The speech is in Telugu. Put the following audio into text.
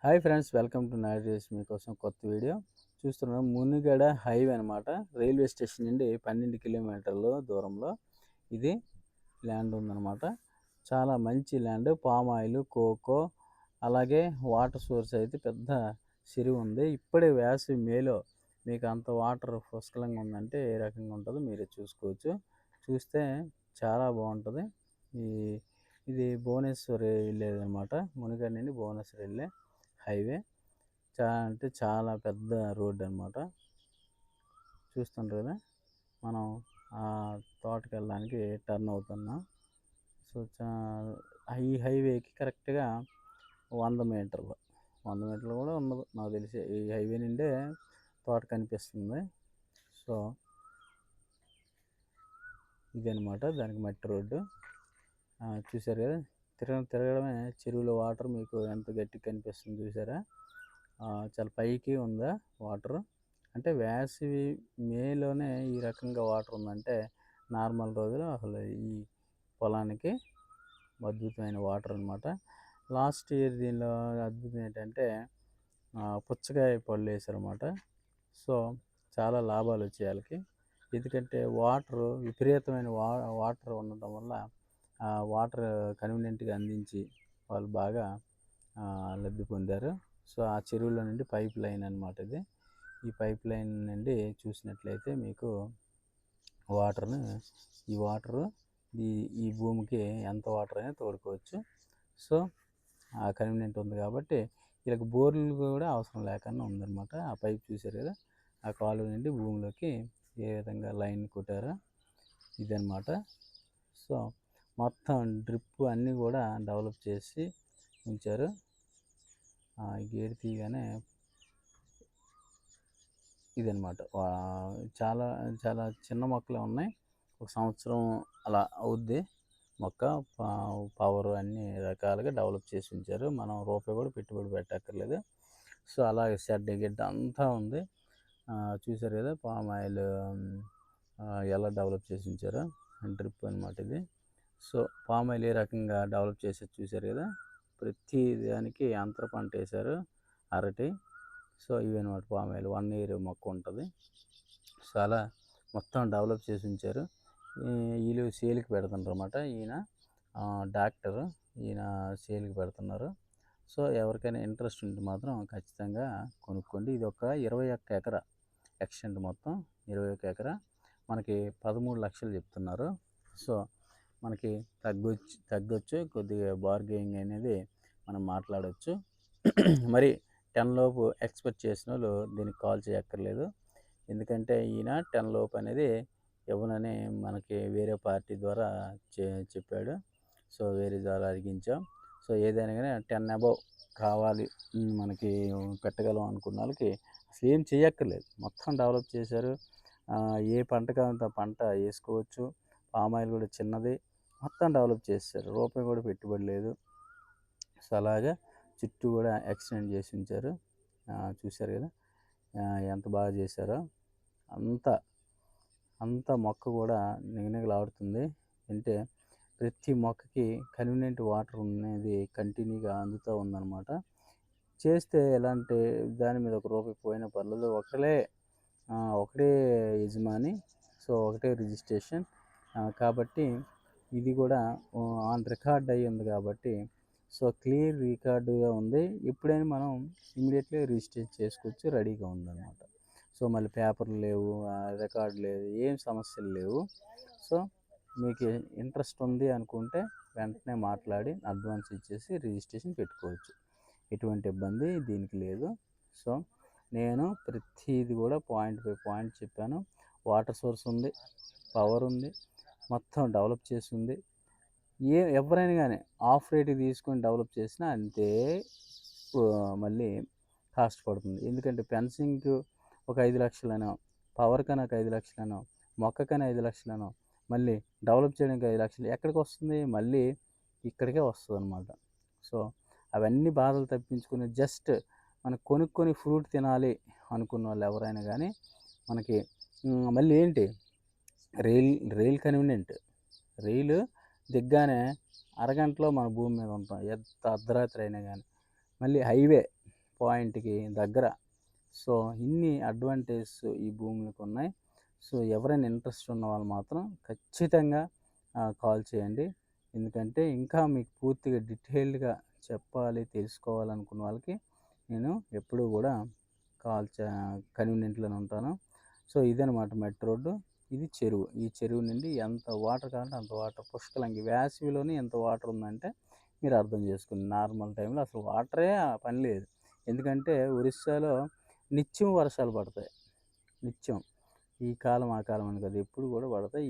Hi friends, welcome to Nagesh. మీకోసం కొత్త వీడియో చూస్తున్నాం. మునిగడ హైవే అనమాట. రైల్వే స్టేషన్ నుండి 12 కిలోమీటర్ల దూరంలో ఇది ల్యాండ్ ఉందన్నమాట. చాలా మంచి ల్యాండ్. పామ్ ఆయిల్, కోకో, అలాగే వాటర్ సోర్స్ అయితే పెద్ద చెరువు ఉంది. ఇప్పుడే వేసవి మేలో మీకు అంత వాటర్ పుష్కలంగా ఉందంటే ఏ రకంగా ఉంటుందో మీరే చూసుకోవచ్చు. చూస్తే చాలా బాగుంటుంది. ఈ ఇది భువనేశ్వర్ వెళ్ళేది అనమాట. మునిగడ నుండి భువనేశ్వర్ వెళ్ళే హైవే. అంటే చాలా పెద్ద రోడ్ అనమాట. చూస్తుంటారు కదా, మనం ఆ తోటకి వెళ్ళడానికి టర్న్ అవుతున్నాం. సో ఈ హైవేకి కరెక్ట్గా 100 మీటర్లు కూడా ఉండదు నాకు తెలిసి. ఈ హైవే నుండే తోట కనిపిస్తుంది. సో ఇదనమాట దానికి మట్టి రోడ్డు. చూసారు కదా, తిరగడమే చెరువులో వాటర్ మీకు ఎంత గట్టిగా కనిపిస్తుంది చూసారా. చాలా పైకి ఉందా వాటర్. అంటే వేసవి మేలోనే ఈ రకంగా వాటర్ ఉందంటే నార్మల్ రోజులు అసలు ఈ పొలానికి అద్భుతమైన వాటర్ అనమాట. లాస్ట్ ఇయర్ దీనిలో అద్భుతం ఏంటంటే పుచ్చకాయ పళ్ళు వేశారన్నమాట. సో చాలా లాభాలు వచ్చాయి వాళ్ళకి. ఎందుకంటే వాటర్ విపరీతమైన వాటర్ ఉండటం వల్ల వాటర్ కన్వీనియంట్గా అందించి వాళ్ళు బాగా లబ్ధి పొందారు. సో ఆ చెరువులో నుండి పైప్ లైన్ అనమాట ఇది. ఈ పైప్ లైన్ నుండి చూసినట్లయితే మీకు ఈ వాటరు ఈ భూమికి ఎంత వాటర్ అయినా తోడుకోవచ్చు. సో ఆ కన్వీనియంట్ ఉంది కాబట్టి వీళ్ళకి బోర్లు కూడా అవసరం లేకుండా ఉందన్నమాట. ఆ పైప్ చూసారు కదా, ఆ కాలువ నుండి భూమిలోకి ఏ విధంగా లైన్ కొట్టారో ఇదన్నమాట. సో మొత్తం డ్రిప్ అన్నీ కూడా డెవలప్ చేసి ఉంచారు. గేట్ తీయగానే ఇదనమాట. చాలా చాలా చిన్న మొక్కలే ఉన్నాయి. ఒక సంవత్సరం అలా అవుద్ది మొక్క. పవర్ అన్ని రకాలుగా డెవలప్ చేసి ఉంచారు. మనం రూపాయి కూడా పెట్టుబడి పెట్టక్కర్లేదు. సో అలాగే షెడ్ గిడ్డ అంతా ఉంది. చూసారు కదా పామ్ ఆయిల్ ఎలా డెవలప్ చేసి ఉంచారో. డ్రిప్ అనమాట ఇది. సో పామ్ ఆయిల్ ఏ రకంగా డెవలప్ చేసేది చూసారు కదా. ప్రతి దానికి అంతర పంట వేశారు, అరటి. సో ఇవి అనమాట పామ్ ఆయిల్. 1 ఇయర్ మొక్క ఉంటుంది. సో అలా మొత్తం డెవలప్ చేసి ఉంచారు. వీళ్ళు సేల్కి పెడుతుంటారు అన్నమాట. ఈయన డాక్టర్, ఈయన సేల్కి పెడుతున్నారు. సో ఎవరికైనా ఇంట్రెస్ట్ ఉంటే మాత్రం ఖచ్చితంగా కొనుక్కోండి. ఇది ఒక 21 ఎకరా ఎక్స్టెంట్, మొత్తం 21 ఎకరా. మనకి 13 లక్షలు చెప్తున్నారు. సో మనకి తగ్గొచ్చు కొద్దిగా. బార్గెనింగ్ అనేది మనం మాట్లాడవచ్చు. మరి 10 లోపు ఎక్స్పెక్ట్ చేసిన వాళ్ళు దీనికి కాల్ చేయక్కర్లేదు. ఎందుకంటే ఈయన 10 లోపు అనేది ఇవ్వనని మనకి వేరే పార్టీ ద్వారా చెప్పాడు. సో వేరే ద్వారా అడిగించాం. సో ఏదైనా కానీ 10 అబవ్ కావాలి మనకి పెట్టగలం అనుకున్న వాళ్ళకి అసలు ఏం చేయక్కర్లేదు. మొత్తం డెవలప్ చేశారు. ఏ పంట కావాలంటే ఆ పంట వేసుకోవచ్చు. పామ్ ఆయిల్ కూడా చిన్నది, మొత్తం డెవలప్ చేశారు. రూపాయి కూడా పెట్టుబడి లేదు. సో అలాగా చుట్టూ కూడా ఎక్స్టెండ్ చేసి ఉంచారు. చూశారు కదా ఎంత బాగా చేశారో. అంత మొక్క కూడా నిగనిగలాడుతుంది. అంటే ప్రతి మొక్కకి కన్వీనియంట్ వాటర్ అనేది కంటిన్యూగా అందుతూ ఉందన్నమాట. చేస్తే ఎలాంటి దాని మీద ఒక రూపాయి పోయినా పర్లేదు. ఒకటే యజమాని. సో ఒకటే రిజిస్ట్రేషన్. కాబట్టి ఇది కూడా ఆన్ రికార్డ్ అయ్యి ఉంది కాబట్టి సో క్లియర్ రికార్డుగా ఉంది. ఎప్పుడైనా మనం ఇమీడియట్లీ రిజిస్టర్ చేసుకోవచ్చు, రెడీగా ఉందన్నమాట. సో మళ్ళీ పేపర్లు లేవు, రికార్డు లేదు, ఏం సమస్యలు లేవు. సో మీకు ఇంట్రెస్ట్ ఉంది అనుకుంటే వెంటనే మాట్లాడి అడ్వాన్స్ ఇచ్చేసి రిజిస్ట్రేషన్ పెట్టుకోవచ్చు. ఎటువంటి ఇబ్బంది దీనికి లేదు. సో నేను ప్రతిది కూడా పాయింట్ బై పాయింట్ చెప్పాను. వాటర్ సోర్స్ ఉంది, పవర్ ఉంది, మొత్తం డెవలప్ చేసి ఉంది. ఎవరైనా కానీ ఆఫ్ రేట్కి తీసుకొని డెవలప్ చేసినా అంతే మళ్ళీ కాస్ట్ పడుతుంది. ఎందుకంటే ఫెన్సింగ్కి ఒక 5 లక్షలనో, పవర్ కానీ ఒక 5 లక్షలనో, మొక్క కానీ 5 లక్షలనో, మళ్ళీ డెవలప్ చేయడానికి 5 లక్షలు ఎక్కడికి వస్తుంది? మళ్ళీ ఇక్కడికే వస్తుంది అనమాట. సో అవన్నీ బాధలు తప్పించుకుని జస్ట్ మనం కొనుక్కొని ఫ్రూట్ తినాలి అనుకున్న వాళ్ళు ఎవరైనా కానీ మనకి మళ్ళీ ఏంటి రైల్ కన్వీనియంట్. రైలు దిగ్గానే అరగంటలో మన భూమి మీద ఉంటాం, ఎంత అర్ధరాత్రి అయినా కానీ. మళ్ళీ హైవే పాయింట్‌కి దగ్గర. సో, ఇన్ని అడ్వాంటేజెస్ ఈ భూములకు ఉన్నాయి. సో, ఎవరైనా ఇంట్రెస్ట్ ఉన్న వాళ్ళు మాత్రం ఖచ్చితంగా కాల్ చేయండి. ఎందుకంటే ఇంకా మీకు పూర్తిగా డీటెయిల్డ్‌గా చెప్పాలి, తెలుసుకోవాలనుకున్న వాళ్ళకి నేను ఎప్పుడూ గూడా కాల్ చే కన్వీనియంట్‌లోనే ఉంటాను. సో, ఇదనమాట మట్టి రోడ్డు. ఇది చెరువు. ఈ చెరువు నుండి ఎంత వాటర్ కావాలంటే అంత వాటర్ పుష్కలంగా వేసవిలోనే ఎంత వాటర్ ఉందంటే మీరు అర్థం చేసుకోండి. నార్మల్ టైంలో అసలు వాటరే పని లేదు. ఎందుకంటే ఒరిస్సాలో నిత్యం వర్షాలు పడతాయి. నిత్యం. ఈ కాలం, ఆ కాలం అని కాదు. ఎప్పుడు కూడా పడతాయి.